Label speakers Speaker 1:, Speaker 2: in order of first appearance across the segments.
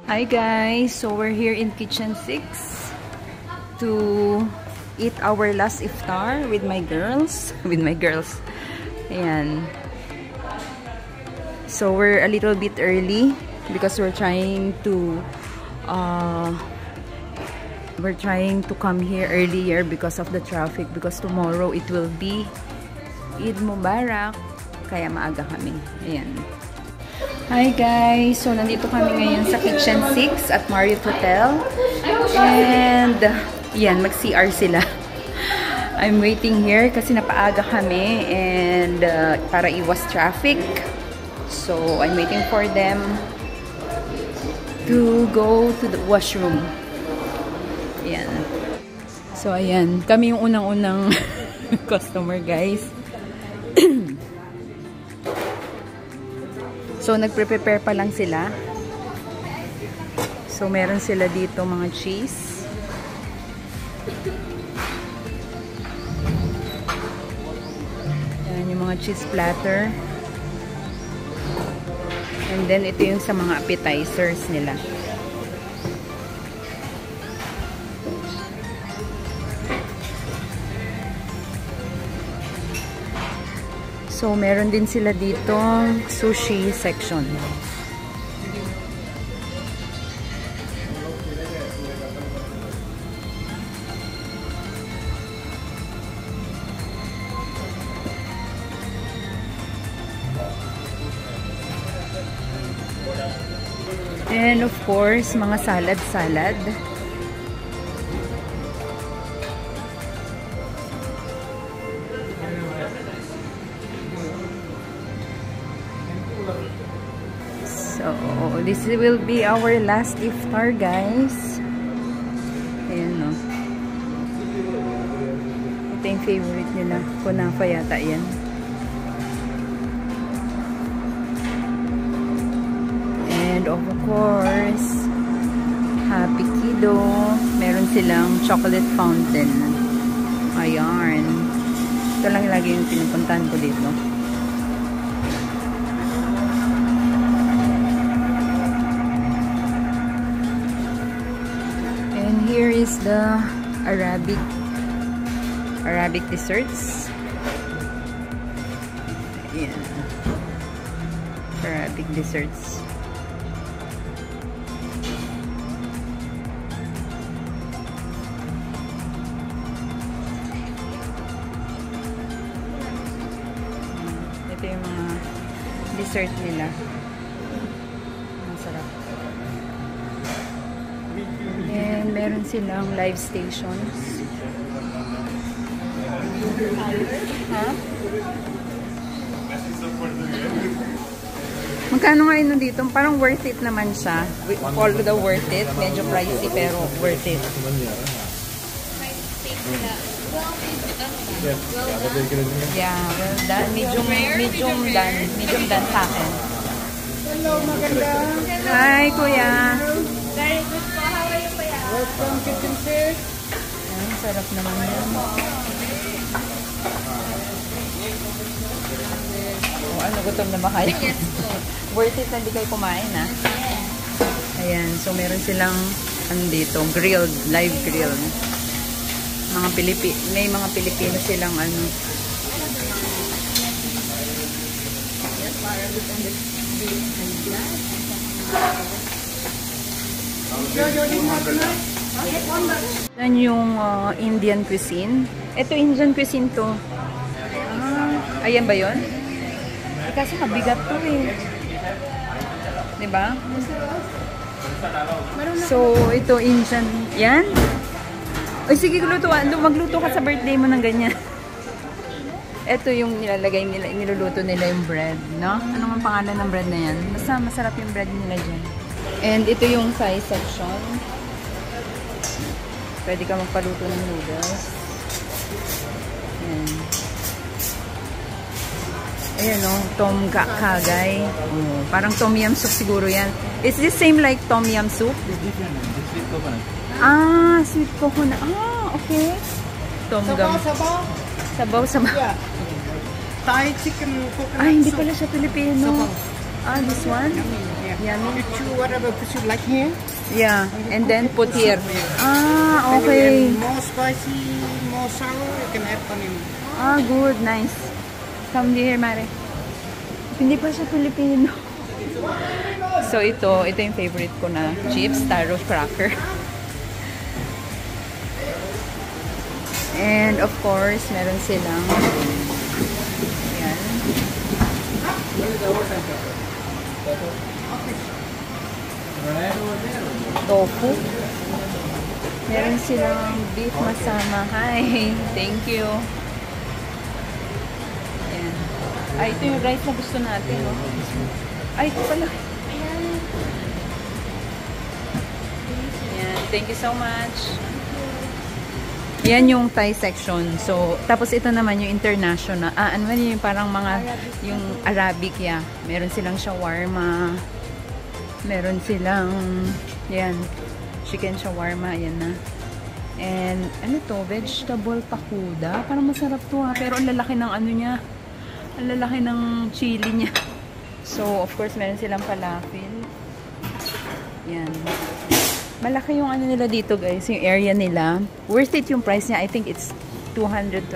Speaker 1: Hi guys, so we're here in Kitchen 6 to eat our last iftar with my girls. Ayan. So we're a little bit early because we're trying to come here earlier because of the traffic, because tomorrow it will be Eid Mubarak, kaya maaga kami. Ayan. Hi guys! So, nandito kami ngayon sa Kitchen 6 at Marriott Hotel. And, yan, mag-CR sila. I'm waiting here kasi napaaga kami and para iwas traffic. So, I'm waiting for them to go to the washroom. Ayan. So, ayan. Kami yung unang-unang customer, guys. So, nagpre-prepare pa lang sila. So, meron sila dito mga cheese. Yan yung mga cheese platter. And then, ito yung sa mga appetizers nila. So, meron din sila dito sushi section. And of course, mga salad. So, this will be our last iftar, guys. Ayan, no. Ito yung favorite nila. Kunafa yata yan. And of course, Happy Kiddo. Meron silang chocolate fountain. Ayan. Ito lang lagi yung pinupuntahan ko dito. Here is the Arabic desserts. Yeah. Arabic desserts. Ito yung mga dessert nila. Masarap. And meron silang live stations. Ha? Magkano nga yun dito? Parang worth it naman siya. All the worth it. Medyo pricey pero worth it. Yeah, well done. Medium done sa akin.
Speaker 2: Hello, maganda.
Speaker 1: Hi, kuya.
Speaker 2: Very good po. How are you, kuya? Welcome, Kitchen 6.
Speaker 1: Ayan, sarap naman yan. Oh, ano, gutom na ba kayo? Worth it na hindi kayo kumain, ha? Ayan, so meron silang, ano dito, grilled, live grilled. May mga Pilipino silang, ano. Yan yung Indian cuisine. Ito Indian cuisine to. Ayan ba yun? Kasi mabigat to eh. Diba? So, ito Indian. Yan? Ay, sige, magluto ka sa birthday mo ng ganyan. Ito yung nilalagay nila, niluluto nila yung bread, no? Ano ang pangalan ng bread na yan? Basta masarap yung bread nila dyan. And ito yung size section. Pwede ka magpaluto ng noodles. Ayan. Ayan, no? Tom Kagay. Oh, parang tom yum soup siguro yan. Is this same like tom yum soup?
Speaker 3: It's different. It's sweet coconut.
Speaker 1: Ah, sweet coconut. Ah, okay. Tom gum. Sabaw.
Speaker 2: Yeah. Thai chicken coconut.
Speaker 1: Ay, hindi pala siya Pilipino. Ah, this one? Yummy.
Speaker 4: You choose whatever fish you like here.
Speaker 1: Yeah, and then put here. Ah,
Speaker 4: When you
Speaker 1: okay.
Speaker 4: want more spicy, more sour, you can add onion.
Speaker 1: Ah, good. Nice. Come here, Mare. Hindi pa siya Pilipino. So, ito yung favorite ko na chips, taro cracker. And, of course, meron silang yan. Tofu. Meron silang beef masama. Hi! Thank you. Ayan. Ay, ito yung rice na gusto natin. No? Ay, ito pala. Ayan. Thank you so much. Yan yung Thai section. So, tapos ito naman yung international. Ano man yung parang mga, yung Arabic, yeah. Meron silang shawarma. Meron silang, yan, chicken shawarma, yan na. And, ano to, vegetable pakuda. Parang masarap to ha. Pero ang lalaki ng ano niya. Ang lalaki ng chili niya. So, of course, meron silang falafel. Yan. Malaki yung ano nila dito, guys. Yung area nila. Worth it yung price niya. I think it's $229.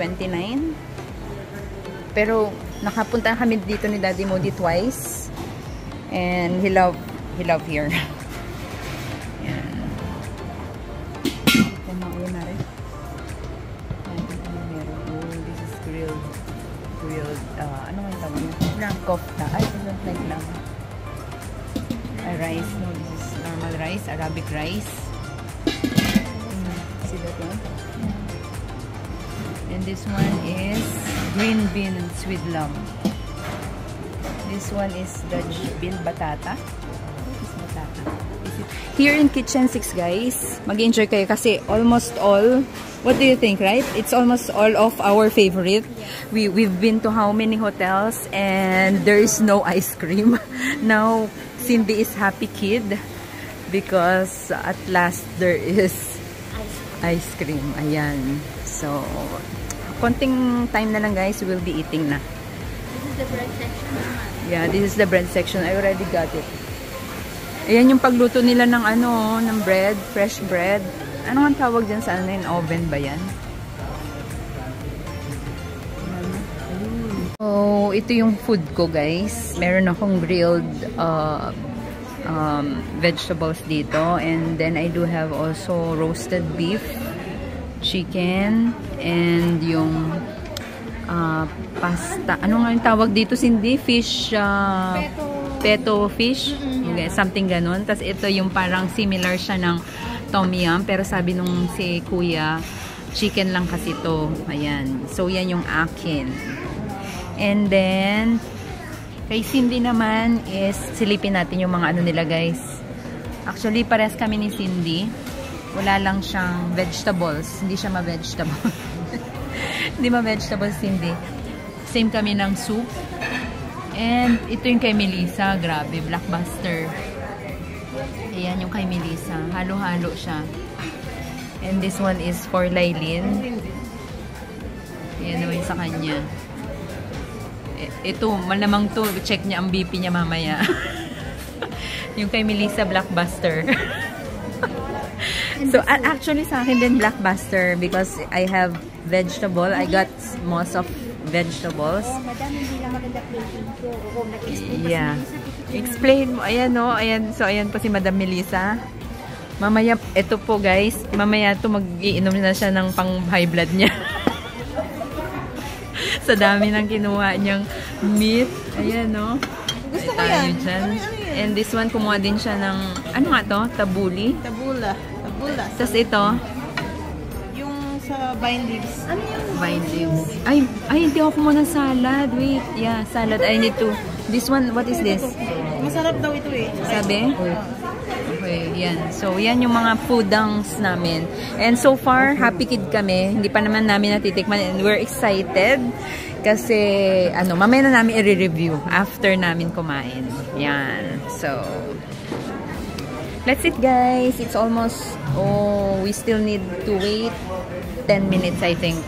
Speaker 1: Pero, nakapunta kami dito ni Daddy Modi twice. And, he love here. Yan. Yan na rin. This is grilled, ano nga yung tawag yun? Lamb kofta. I don't like lamb. Rice. No, this is normal rice, Arabic rice. See that one? And this one is green beans with lamb. This one is the bil batata. Here in Kitchen 6, guys, mag-enjoy kayo kasi almost all, what do you think, right? It's almost all of our favorite. We've been to how many hotels and there is no ice cream. Now, Cindy is happy kid because at last there is ice cream. Ayan. So, konting time na lang, guys, we will be eating na.
Speaker 2: This is the bread section naman.
Speaker 1: Yeah, this is the bread section. I already got it. Ayan yung pagluto nila ng ano, ng bread, fresh bread. Ano ang tawag dyan sa ano, in oven ba yan? So, ito yung food ko, guys. Meron akong grilled vegetables dito. And then, I do have also roasted beef, chicken, and yung pasta. Ano nga yung tawag dito, Cindy? Fish, peto fish. Okay, something ganun. Tapos ito yung parang similar siya ng tom yum. Pero sabi nung si kuya, chicken lang kasi to. Ayan. So, yan yung akin. And then, kay Cindy naman is silipin natin yung mga ano nila, guys. Actually, pares kami ni Cindy. Wala lang siyang vegetables. Hindi siya ma-vegetable. Hindi ma-vegetables, Cindy. Same kami ng soup. And ito yung kay Melissa. Grabe, blockbuster. Ayan yung kay Melissa. Halo-halo siya. And this one is for Lailin. Ayan naman sa kanya. Ito, malamang to. Check niya ang BP niya mamaya. Yung kay Melissa, blockbuster. So, actually sa akin din blockbuster because I have vegetable. I got most of vegetables.
Speaker 2: Oh, madam, hindi lang maganda plating ko. Oo, nag-explain pa
Speaker 1: Yeah.
Speaker 2: si Melissa.
Speaker 1: Explain mo. Ayan, no? Ayan. So, ayan po si Madam Melissa. Mamaya, ito po, guys. Mamaya ito, mag-iinom na siya ng pang-high blood niya. Sa dami ng kinuha niyang meat. Ayan, no?
Speaker 5: Gusto ko yan.
Speaker 1: Dyan. And this one, kumuha din siya ng, ano nga to? Tabuli.
Speaker 5: Tabula.
Speaker 1: Tapos ito,
Speaker 5: Yung sa vine leaves.
Speaker 2: Ano yung
Speaker 1: vine leaves. Ay, hindi ako kumuha ng salad. Wait, yeah, salad. I need to. This one, what is this?
Speaker 5: Masarap daw ito eh.
Speaker 1: Sabi? Okay, yan. So, yan yung mga foodungs namin. And so far, happy kid kami. Hindi pa naman namin natitikman. And we're excited. Kasi, ano, mamaya na namin i-review after namin kumain. Yan. So, let's eat, guys. It's almost, we still need to wait 10 minutes, I think.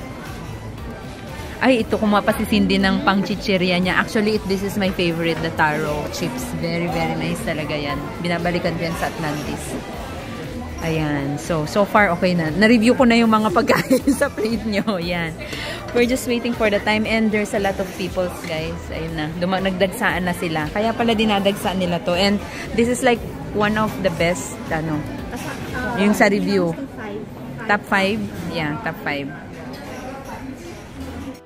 Speaker 1: Ay, ito kumuha pa si Cindy ng pang chichirya niya. Actually, this is my favorite, the taro chips. Very, very nice talaga yan. Binabalikan ko yan sa Atlantis. Ayan. So far, okay na. Na-review ko na yung mga pagkain sa plate nyo. Ayan. We're just waiting for the time and there's a lot of people, guys. Ayun na. Nagdagsaan na sila. Kaya pala dinadagsaan nila to. And this is like one of the best, yung sa review. Top 5? Yeah, top 5.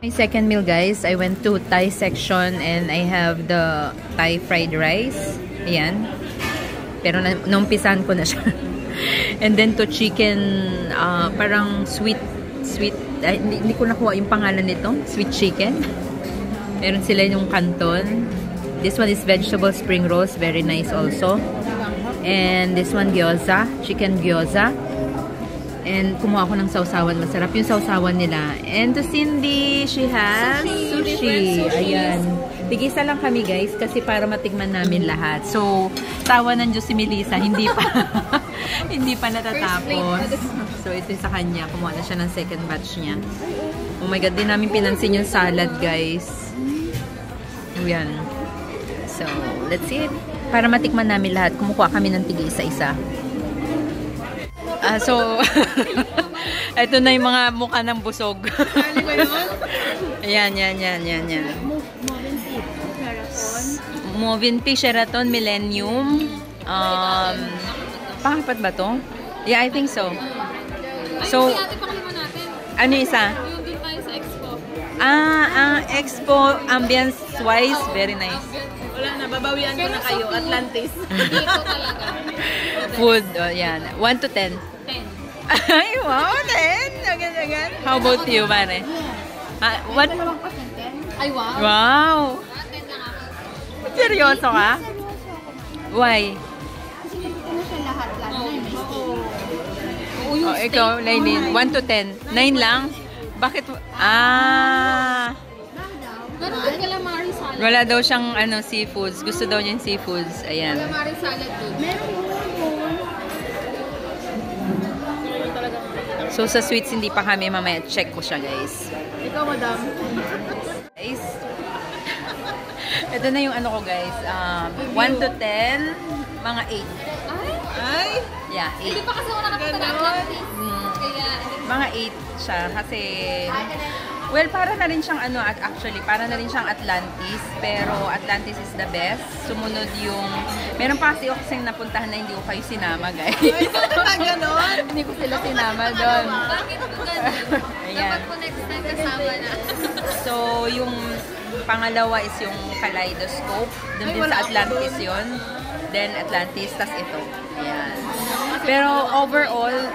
Speaker 1: My second meal, guys, I went to Thai section and I have the Thai fried rice. Ayan. Pero numpisan ko na siya. And then to chicken, parang sweet, hindi ko nakuha yung pangalan nito. Sweet chicken. Meron sila yung canton. This one is vegetable spring rolls. Very nice also. And this one gyoza. Chicken gyoza. And kumuha ako ng sausawan. Masarap yung sausawan nila. And to Cindy, she has sushi. Ayan. Tigisa lang kami, guys, kasi para matikman namin lahat. So, tawa ng Diyos si Melissa, hindi pa hindi pa natatapos. So, ito sa kanya. Kumuha na siya ng second batch niya. Oh my God, di namin pinansin yung salad, guys. Ayan. So, let's see it. Para matikman namin lahat, kumukuha kami ng tig-isa-isa. So, ito na yung mga mukha ng busog.
Speaker 5: Ano ba yun?
Speaker 1: Ayan. Movenpick, Sheraton, Millennium. Pangapat ba to? Yeah, I think so. So, ano yung isa?
Speaker 2: Yung dun tayo sa Expo.
Speaker 1: Expo, ambience-wise, very nice.
Speaker 5: Wala na, babawian ko na kayo. Atlantis.
Speaker 2: Dito talaga.
Speaker 1: Food, yan. 1 to 10.
Speaker 2: 10.
Speaker 1: Ay, wow, 10! Agad-agad. How about you, pare? What?
Speaker 2: Ay, wow.
Speaker 1: Wow!
Speaker 2: 10 lang ako.
Speaker 1: Seryoso ka? Why?
Speaker 2: Kasi hindi ko na siya lahat lang.
Speaker 1: Oh, ikaw, Laylin. 1 to 10. 9 lang? Bakit?
Speaker 2: Meron din calamari salad.
Speaker 1: Wala daw siyang seafoods. Gusto daw niya yung seafoods. Ayan.
Speaker 2: Calamari salad din. Meron yun.
Speaker 1: So, sa sweets, hindi pa kami. Mamaya, check ko siya, guys.
Speaker 5: Ikaw, madam.
Speaker 1: Guys. Ito na yung ano ko, guys. 1 to 10, mga 8.
Speaker 5: Ay!
Speaker 1: Yeah, 8.
Speaker 2: Hindi pa kasi ako nakakita ng Atlantis. Kaya,
Speaker 1: Mga 8 siya kasi well, para na rin siyang actually, para na rin siyang Atlantis, pero Atlantis is the best. Sumunod yung meron pa kasi ako kasing napuntahan na hindi ko kayo sinama, guys.
Speaker 5: Ganon?
Speaker 1: Hindi ko sila sinama doon.
Speaker 2: bakit ko ganun?
Speaker 1: Ayan.
Speaker 2: Dapat ko next time kasama na.
Speaker 1: So, yung pangalawa is yung Kaleidoscope. Doon din sa Atlantis yun. Then Atlantis, tas ito. Ayan. Pero overall,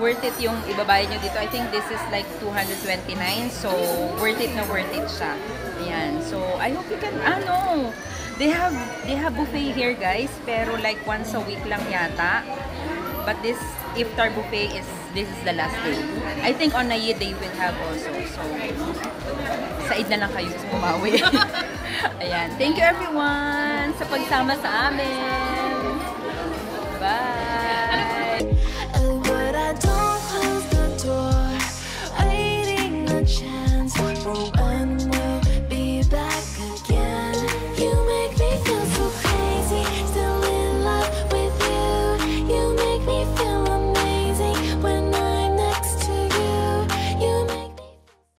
Speaker 1: worth it yung ibabayad nyo dito. I think this is like 229. So, worth it siya. Ayan. So, I hope you can, they have buffet here, guys. Pero like once a week lang yata. But this iftar buffet this is the last day. I think on Eid they will have also. So, sa Eid na lang kayo bumawi. Ayan. Thank you everyone sa pagsama sa amin.